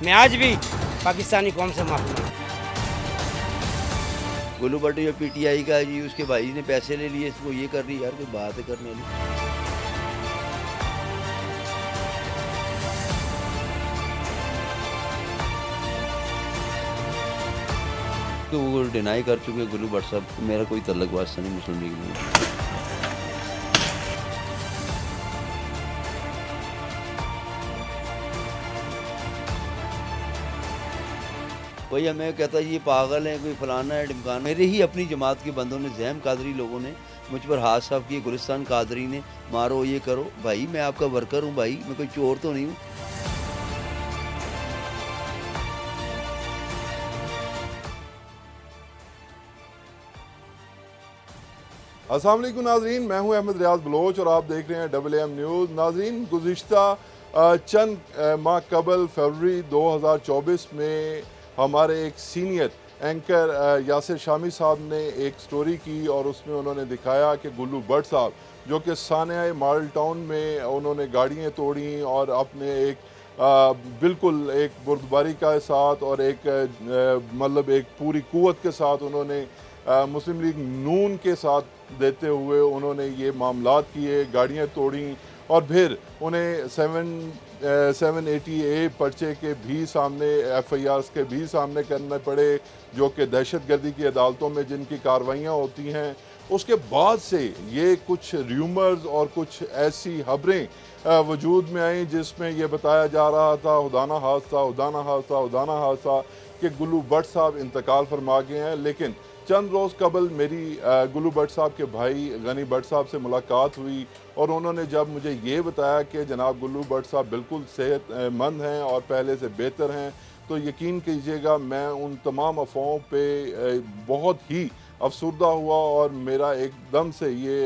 मैं आज भी पाकिस्तानी कौम से माफी मांगता हूं। गुल्लू भट्ट जो पीटीआई का है जी, उसके भाई ने पैसे ले लिए, इसको ये कर रही यार, कोई बात है करने वाली। तो वो डिनाई कर चुके हैं गुल्लू भट्ट साहब, मेरा कोई तल्लक वास्ता नहीं मुस्लिम लीग में। कोई हमें कहता है ये पागल है, कोई फलाना है ढिमकाना। मेरे ही अपनी जमात के बंदों ने, जैम कादरी लोगों ने मुझ पर हाथ साफ किए, गुलिस्तान कादरी ने मारो ये करो। भाई मैं आपका वर्कर हूँ भाई, मैं कोई चोर तो नहीं हूँ। अस्सलाम वालेकुम नाज़रीन, मैं हूं अहमद रियाज बलोच और आप देख रहे हैं WM न्यूज़। नाज़रीन, गुज़िश्ता चंद माह कबल फरवरी 2024 में हमारे एक सीनियर एंकर यासिर शामी साहब ने एक स्टोरी की और उसमें उन्होंने दिखाया कि गुल्लू भट्ट साहब जो कि सानिया मॉडल टाउन में उन्होंने गाड़ियाँ तोड़ी और अपने एक बिल्कुल एक बुर्दबारी के साथ और एक मतलब एक पूरी कुव्वत के साथ उन्होंने मुस्लिम लीग नून के साथ देते हुए उन्होंने ये मामलात किए, गाड़ियाँ तोड़ी और फिर उन्हें 780A पर्चे के भी सामने, FIRs के भी सामने करने पड़े, जो कि दहशतगर्दी की अदालतों में जिनकी कार्रवाइयाँ होती हैं। उसके बाद से ये कुछ र्यूमर्स और कुछ ऐसी खबरें वजूद में आई जिसमें ये बताया जा रहा था खुदाना हादसा कि गुल्लू भट्ट साहब इंतकाल फरमा गए हैं। लेकिन चंद रोज़ कबल मेरी गुल्लू भट्ट साहब के भाई गनी भट्ट साहब से मुलाकात हुई और उन्होंने जब मुझे ये बताया कि जनाब गुल्लू भट्ट साहब बिल्कुल सेहतमंद हैं और पहले से बेहतर हैं, तो यकीन कीजिएगा मैं उन तमाम अफवाहों पे बहुत ही अफसरदा हुआ और मेरा एकदम से ये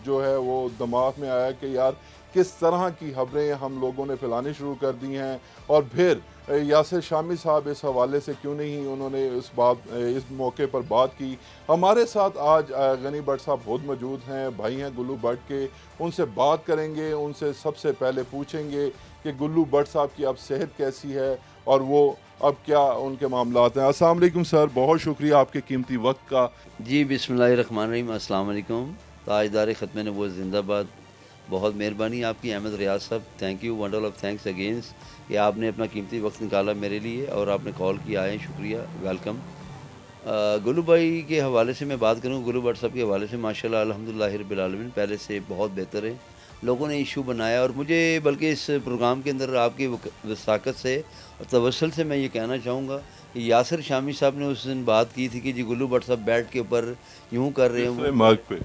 जो है वो दिमाग में आया कि यार किस तरह की खबरें हम लोगों ने फैलानी शुरू कर दी हैं। और फिर यासिर शामी साहब इस हवाले से क्यों नहीं उन्होंने इस मौके पर बात की। हमारे साथ आज गनी भट्ट साहब खुद मौजूद हैं, भाई हैं गुल्लू भट्ट के, उनसे बात करेंगे। उनसे सबसे पहले पूछेंगे कि गुल्लू भट्ट साहब की अब सेहत कैसी है और वो अब क्या उनके मामलात हैं। अस्सलाम वालेकुम सर, बहुत शुक्रिया आपके कीमती वक्त का। जी बिस्मिल्लाहिर्रहमानिर्रहीम, अस्सलाम वालेकुम। ताजदार ख़त्म नबूवत जिंदाबाद। बहुत मेहरबानी आपकी अहमद रियाज साहब, thank you, wonder of thanks against कि आपने अपना कीमती वक्त निकाला मेरे लिए और आपने कॉल किया है, शुक्रिया, वेलकम। गुल्लू भाई के हवाले से मैं बात करूँ, गुल्लू भट्ट साहब के हवाले से माशाल्लाह अल्हम्दुलिल्लाह रब्बिल आलमीन पहले से बहुत बेहतर है। लोगों ने इशू बनाया और मुझे बल्कि इस प्रोग्राम के अंदर आपकी वसाकत से और तवसल से मैं ये कहना चाहूँगा कि यासिर शामी साहब ने उस दिन बात की थी कि जी गुल्लू भट्ट साहब बेड के ऊपर यूँ कर रहे हैं, मर्ग पे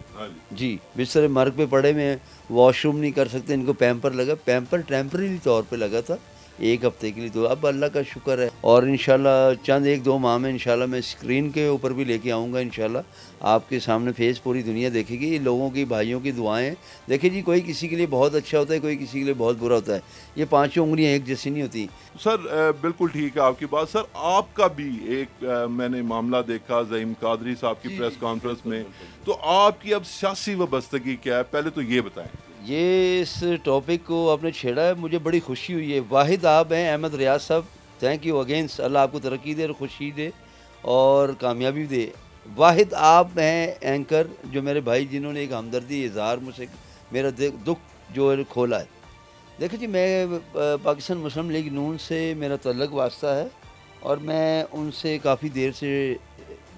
जी बिस्तर मर्ग पे पड़े में वॉशरूम नहीं कर सकते, इनको पैम्पर लगा, पैम्पर टेम्परेरी तौर पे लगा था एक हफ्ते के लिए। तो अब अल्लाह का शुक्र है और इंशाल्लाह चंद एक दो माह में इंशाल्लाह मैं स्क्रीन के ऊपर भी लेके आऊँगा। इंशाल्लाह आपके सामने फेस पूरी दुनिया देखेगी, लोगों की, भाइयों की दुआएं। देखिए जी, कोई किसी के लिए बहुत अच्छा होता है, कोई किसी के लिए बहुत बुरा होता है, ये पांचों उंगलियां एक जैसी नहीं होती। सर बिल्कुल ठीक है आपकी बात। सर आपका भी एक मैंने मामला देखा ज़हीम कादरी साहब की प्रेस कॉन्फ्रेंस में, तो आपकी अब सियासी वाबस्तगी क्या है, पहले तो ये बताएं। ये इस टॉपिक को आपने छेड़ा है, मुझे बड़ी खुशी हुई है। वाहिद आप हैं अहमद रियाज साहब, थैंक यू अगेंस्ट, अल्लाह आपको तरक्की दे और खुशी दे और कामयाबी दे। वाहिद आप हैं एंकर जो मेरे भाई, जिन्होंने एक हमदर्दी इजहार मुझसे मेरा दुख जो है खोला है। देखिए जी, मैं पाकिस्तान मुस्लिम लीग नून से मेरा तल्लक वास्ता है और मैं उनसे काफ़ी देर से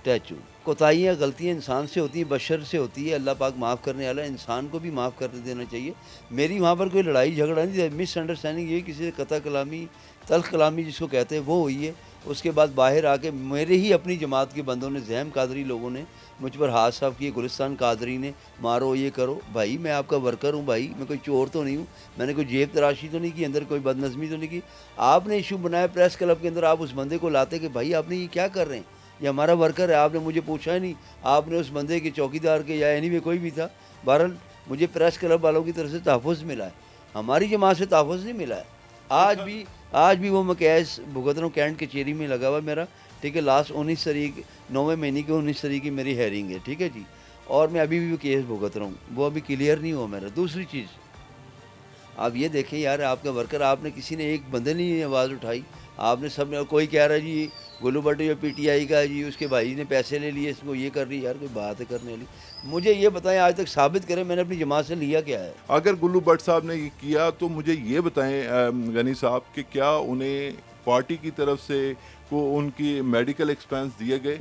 टच हूँ। कोताहियाँ, गलतियाँ इंसान से होती हैं, बशर से होती है, अल्लाह पाक माफ़ करने वाला, इंसान को भी माफ़ कर देना चाहिए। मेरी वहाँ पर कोई लड़ाई झगड़ा नहीं, मिसअंडरस्टैंडिंग ये किसी से कता कलामी, तल्ख कलामी जिसको कहते हैं, वो हुई है। उसके बाद बाहर आके मेरे ही अपनी जमात के बंदों ने, जैम कादरी लोगों ने मुझ पर हाथ साफ किए, गुलिस्तान कादरी ने मारो ये करो। भाई मैं आपका वर्कर हूँ भाई, मैं कोई चोर तो नहीं हूँ, मैंने कोई जेब तराशी तो नहीं की, अंदर कोई बदनज़मी तो नहीं की। आपने इशू बनाया प्रेस क्लब के अंदर, आप उस बंदे को लाते कि भाई आपने ये क्या कर रहे हैं, ये हमारा वर्कर है, आपने मुझे पूछा ही नहीं। आपने उस बंदे के चौकीदार के या एनी में कोई भी था, बहरहाल मुझे प्रेस क्लब वालों की तरफ से तहफ़्फ़ुज़ मिला है, हमारी जमात से तहफ़्फ़ुज़ नहीं मिला है। आज भी वो मैं केस भुगत रहा हूँ, कैंट कचेरी में लगा हुआ मेरा, ठीक है। लास्ट 19 तारीख 9वें महीने की 19 तारीख की मेरी हेयरिंग है, ठीक है जी, और मैं अभी भी केस भुगत रहा हूँ, वो अभी क्लियर नहीं हुआ मेरा। दूसरी चीज़, आप ये देखें यार, आपका वर्कर, आपने किसी ने एक बंदे ने आवाज़ उठाई, آپ نے سب نے کوئی کہہ رہا ہے جی گلو بٹ جو پی ٹی آئی کا ہے جی اس کے بھائی نے پیسے لے لیے اس کو یہ کر رہی ہے. یار کوئی بات ہے کرنے والی؟ مجھے یہ بتائیں آج تک ثابت کریں میں نے اپنی جماعت سے لیا کیا ہے. اگر گلو بٹ صاحب نے یہ کیا تو مجھے یہ بتائیں غنی صاحب کہ کیا انہیں پارٹی کی طرف سے کو ان کی میڈیکل ایکسپینس دیے گئے؟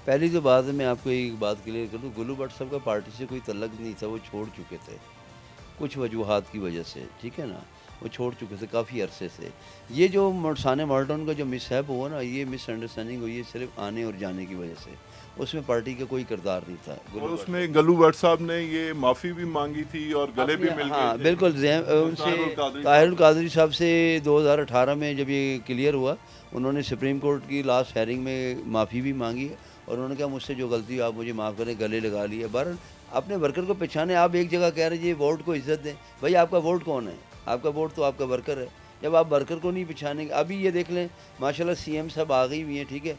پہلی تو بات ہے میں آپ کو ایک بات کلیئر کر دوں, گلو بٹ صاحب کا پارٹی سے کوئی تعلق نہیں تھا, وہ چھوڑ چکے تھے کچھ وجوہات کی وجہ سے, ٹھیک ہے نا, وہ چھوڑ چکے تھے کافی عرصے سے. یہ جو ثانیہ مارٹن کا جو مس ہیپ ہوا نا, یہ مس انڈرسٹینڈنگ ہوئی ہے صرف آنے اور جانے کی وجہ سے, اس میں پارٹی کا کوئی کردار نہیں تھا. اور اس میں گلو بٹ صاحب نے یہ معافی بھی مانگی تھی اور گلے بھی مل ہاں گئے. بالکل, ان سے طاہر القادری صاحب سے 2018 میں جب یہ کلیئر ہوا, انہوں نے سپریم کورٹ کی لاسٹ ہیئرنگ میں معافی بھی مانگی ہے, اور انہوں نے کہا مجھ سے جو غلطی ہوئی آپ مجھے معاف کریں, گلے لگا لیے. بہرحال اپنے ورکر کو پہچانے. آپ ایک جگہ کہہ رہے ہیں جی ووٹ کو عزت دیں, بھائی آپ کا ووٹ کون ہے؟ آپ کا ووٹ تو آپ کا ورکر ہے. جب آپ ورکر کو نہیں پہچانیں گے, ابھی یہ دیکھ لیں ماشاءاللہ سی ایم صاحب آ گئی ہوئی ہیں, ٹھیک ہے,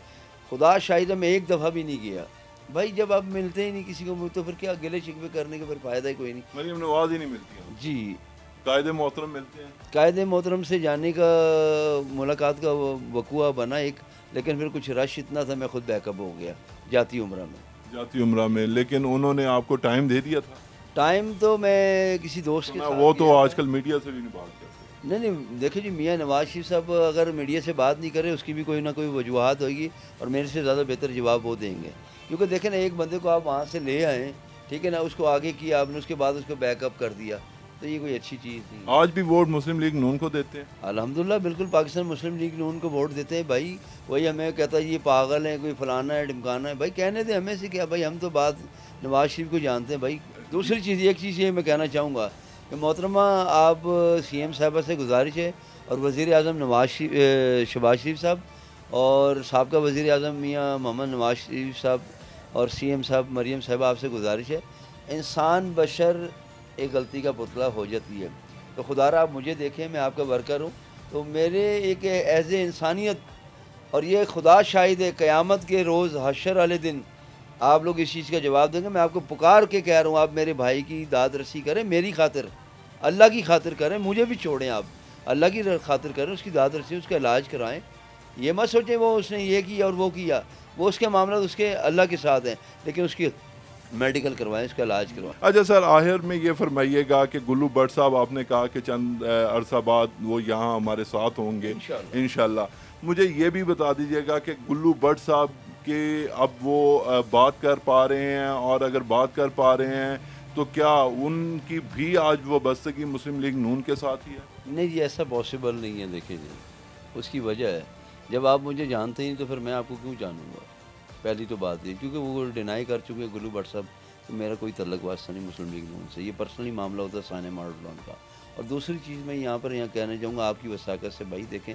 خدا شاہد میں ایک دفعہ بھی نہیں گیا. بھائی جب آپ ملتے ہی نہیں کسی کو تو پھر کیا گلے شکوے کرنے کا پھر فائدہ ہی کوئی نہیں. مریم نواز ہی نہیں ملتی ہیں جی, قائد محترم ملتے ہیں. قائد محترم سے جانے کا ملاقات کا وقوع بنا ایک, لیکن پھر کچھ رش اتنا تھا میں خود بیک اپ ہو گیا جاتی عمرہ میں. لیکن انہوں نے آپ کو ٹائم دے دیا تھا. ٹائم تو میں کسی دوست کے ساتھ وہ تو گیا آج تھا. کل میڈیا سے بھی نہیں بات کرتے. نہیں دیکھیں جی, میاں نواز شریف صاحب اگر میڈیا سے بات نہیں کرے اس کی بھی کوئی نہ کوئی وجوہات ہوگی, اور میرے سے زیادہ بہتر جواب وہ دیں گے. کیونکہ دیکھیں نا, ایک بندے کو آپ وہاں سے لے آئیں, ٹھیک ہے نا, اس کو آگے کیا آپ نے, اس کے بعد اس کو بیک اپ کر دیا, تو یہ کوئی اچھی چیز نہیں. آج بھی ووٹ مسلم لیگ نون کو دیتے ہیں الحمدللہ بالکل, پاکستان مسلم لیگ نون کو ووٹ دیتے ہیں. بھائی وہی ہمیں کہتا ہے یہ پاگل ہیں, کوئی فلانا ہے ڈمکانا ہے, بھائی کہنے دیں ہمیں سے کیا, بھائی ہم تو بات نواز شریف کو جانتے ہیں. بھائی دوسری چیز, ایک چیز یہ میں کہنا چاہوں گا کہ محترمہ آپ سی ایم صاحبہ سے گزارش ہے, اور وزیر اعظم شہباز شریف صاحب اور سابقہ وزیر اعظم میاں محمد نواز شریف صاحب اور سی ایم صاحب مریم صاحبہ آپ سے گزارش ہے, انسان بشر ایک غلطی کا پتلا ہو جاتی ہے. تو خدا را آپ مجھے دیکھیں, میں آپ کا ورکر ہوں, تو میرے ایک ایز اے انسانیت, اور یہ خدا شاہد ہے قیامت کے روز حشر والے دن آپ لوگ اس چیز کا جواب دیں گے. میں آپ کو پکار کے کہہ رہا ہوں, آپ میرے بھائی کی داد رسی کریں, میری خاطر, اللہ کی خاطر کریں, مجھے بھی چھوڑیں, آپ اللہ کی خاطر کریں, اس کی داد رسی, اس کا علاج کرائیں. یہ مت سوچیں وہ اس نے یہ کیا اور وہ کیا, وہ اس کے معاملات اس کے اللہ کے ساتھ ہیں, لیکن اس کی میڈیکل کروائیں, اس کا علاج کروائیں. اچھا سر, آخر میں یہ فرمائیے گا کہ گلو بٹ صاحب آپ نے کہا کہ چند عرصہ بعد وہ یہاں ہمارے ساتھ ہوں گے انشاءاللہ. مجھے یہ بھی بتا دیجیے گا کہ گلو بٹ صاحب کے اب وہ بات کر پا رہے ہیں, اور اگر بات کر پا رہے ہیں تو کیا ان کی بھی آج وہ بستگی مسلم لیگ نون کے ساتھ ہی ہے؟ نہیں جی, ایسا پاسبل نہیں ہے. دیکھیں جی, اس کی وجہ ہے, جب آپ مجھے جانتے ہیں تو پھر میں آپ کو کیوں جانوں گا. پہلی تو بات یہ, کیونکہ وہ ڈینائی کر چکے گلو بٹ صاحب, تو میرا کوئی تعلق واسطہ نہیں مسلم لیگ نون سے. یہ پرسنلی معاملہ ہوتا ہے ثانیہ مارٹن کا. اور دوسری چیز میں یہاں کہنا چاہوں گا آپ کی وثاقت سے, بھائی دیکھیں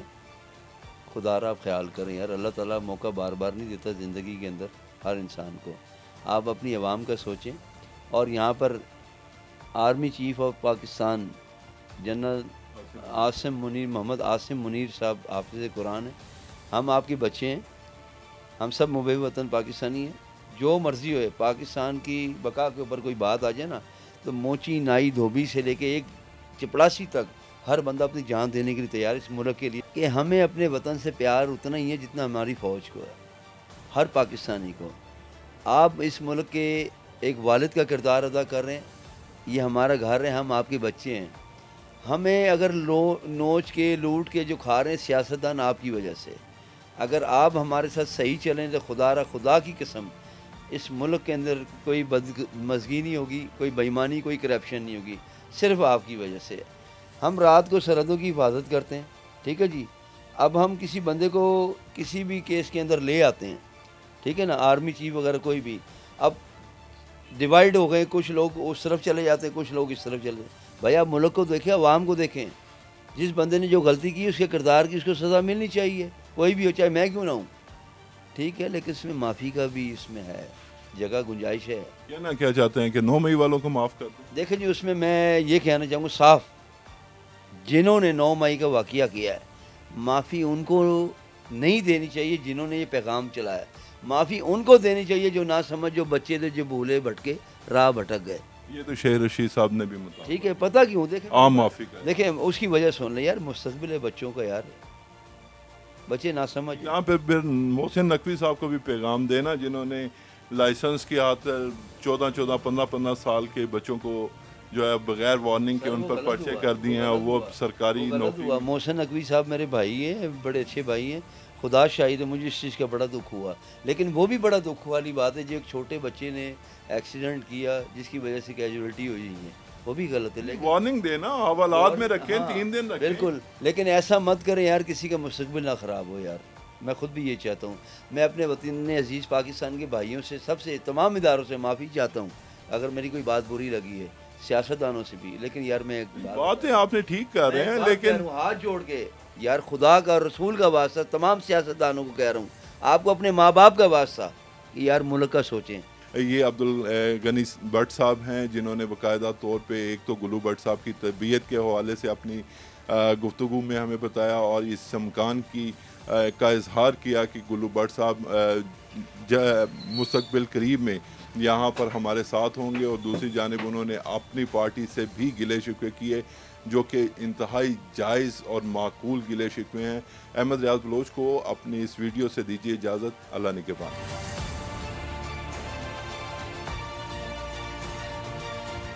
خدا را آپ خیال کریں یار, اللہ تعالیٰ موقع بار بار نہیں دیتا زندگی کے اندر ہر انسان کو. آپ اپنی عوام کا سوچیں. اور یہاں پر army chief of Pakistan general Asim Munir, Muhammad Asim Munir صاحب حافظ قرآن ہیں, ہم آپ کے بچے ہیں, ہم سب محب وطن پاکستانی ہیں. جو مرضی ہوئے, پاکستان کی بقا کے اوپر کوئی بات آ جائے نا, تو موچی نائی دھوبی سے لے کے ایک چپڑاسی تک ہر بندہ اپنی جان دینے کے لیے تیار ہے اس ملک کے لیے. کہ ہمیں اپنے وطن سے پیار اتنا ہی ہے جتنا ہماری فوج کو ہے, ہر پاکستانی کو. آپ اس ملک کے ایک والد کا کردار ادا کر رہے ہیں, یہ ہمارا گھر ہے, ہم آپ کے بچے ہیں. ہمیں اگر نوچ کے لوٹ کے جو کھا رہے ہیں سیاستدان آپ کی وجہ سے, اگر آپ ہمارے ساتھ صحیح چلیں تو خدا کی قسم اس ملک کے اندر کوئی بدمزگی نہیں ہوگی, کوئی بےایمانی, کوئی کرپشن نہیں ہوگی, صرف آپ کی وجہ سے. ہم رات کو سرحدوں کی حفاظت کرتے ہیں, ٹھیک ہے جی. اب ہم کسی بندے کو کسی بھی کیس کے اندر لے آتے ہیں, ٹھیک ہے نا, آرمی چیف وغیرہ کوئی بھی, اب ڈیوائیڈ ہو گئے, کچھ لوگ اس طرف چلے جاتے ہیں, کچھ لوگ اس طرف چلے جاتے ہیں. بھائی آپ ملک کو دیکھیں, عوام کو دیکھیں. جس بندے نے جو غلطی کی اس کے کردار کی اس کو سزا ملنی چاہیے, کوئی بھی ہو, چاہے میں کیوں نہ ہوں, ٹھیک ہے. لیکن اس میں معافی کا بھی اس میں ہے جگہ, گنجائش ہے. کہنا کیا چاہتے ہیں کہ 9 مئی والوں کو معاف کر دیں؟ دیکھیں جی, اس میں میں یہ کہنا چاہوں گا صاف, جنہوں نے 9 مئی کا واقعہ کیا ہے, معافی ان کو نہیں دینی چاہیے جنہوں نے یہ پیغام چلایا. معافی ان کو دینی چاہیے جو نہ سمجھ, جو بچے تھے, جو بھولے بھٹکے راہ بھٹک گئے. یہ تو شہر رشید صاحب نے بھی مطلب, ٹھیک ہے, پتہ کیوں, دیکھیں عام معافی کا. دیکھیں اس کی وجہ سن لیں یار, مستقبل ہے بچوں کا یار. बच्चे ना समझ। यहाँ पे फिर मोहसिन नकवी साहब को भी पैगाम देना, जिन्होंने लाइसेंस की खातिर 14-14, 15-15 साल के बच्चों को जो है बगैर वार्निंग के सर, उन वो पर गलत पर्चे हुआ, कर वो दिए हैं, गलत वो हुआ, सरकारी वो गलत नौकरी। हुआ। मोहसिन नकवी साहब मेरे भाई हैं, बड़े अच्छे भाई हैं, खुदा शाहिद है, मुझे इस चीज़ का बड़ा दुख हुआ। लेकिन वो भी बड़ा दुख वाली बात है जो एक छोटे बच्चे ने एक्सीडेंट किया जिसकी वजह से कैजुअलिटी हुई है, वो भी गलत है। लेकिन वार्निंग देना, हवालात में रखें, हाँ, 3 दिन रखें। बिल्कुल, लेकिन ऐसा मत करें यार, किसी का मुस्तकबिल ना ख़राब हो यार। मैं खुद भी ये चाहता हूँ। मैं अपने वतन अजीज़ पाकिस्तान के भाइयों से, सबसे, तमाम इदारों से माफ़ी चाहता हूँ अगर मेरी कोई बात बुरी लगी है, सियासतदानों से भी। लेकिन यार मैं एक बातें आपने ठीक कर रहे हैं, बात कह लेकिन रहा हूँ, हाथ जोड़ के यार, खुदा का और रसूल का वास्ता, तमाम सियासतदानों को कह रहा हूँ, आपको अपने माँ बाप का वास्ता कि यार मुल्क का सोचें। ये अब्दुल गनी भट्ट साहब हैं, जिन्होंने बाकायदा तौर पे एक तो गुलू भट्ट साहब की तरबियत के हवाले से अपनी गुफ्तगू में हमें बताया, और इस इम्कान की का इजहार किया कि गुलू भट्ट साहब मुस्तकबिल करीब में यहाँ पर हमारे साथ होंगे, और दूसरी जानिब उन्होंने अपनी पार्टी से भी गिले शिकवे किए, जो कि इंतहाई जायज़ और माकूल गिले शिकवे हैं। अहमद रियाज बलोच को अपनी इस वीडियो से दीजिए इजाज़त। अल्लाह निगहबान।